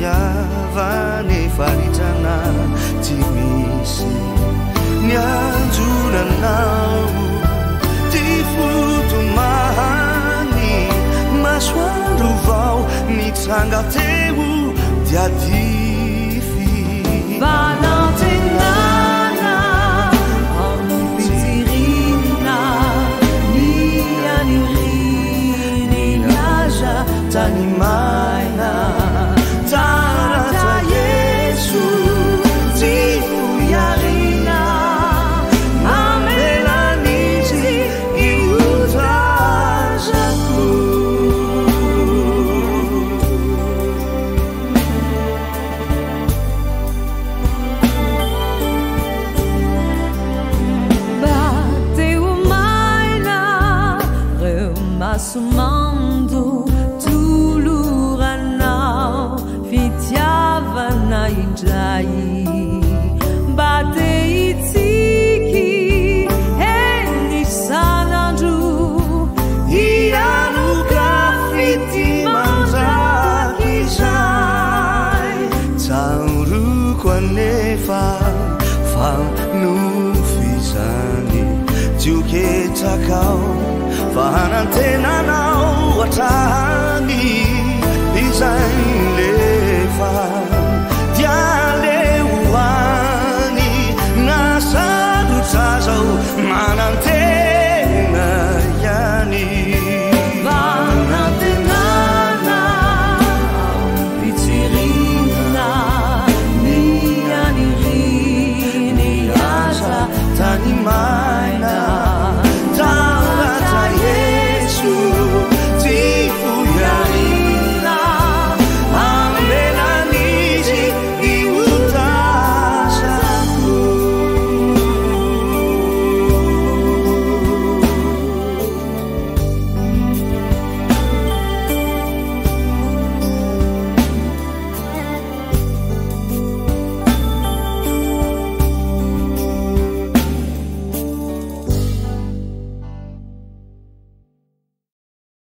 yavane faritana timisi nyanjunanau tifutumahani maswaru vao nitsanga teu diadifi Valentinana Amizirina Nianirini Naja Tanimaina Tarata Yesu Tifu Yarina Mamelanisi Iutajaku Sumando tuluranau fitiavana injai bate itiki eni sanandu ianuka fiti manjakizai tauru kwanefa fanufizani juketakao Fahanantenanau watani Izai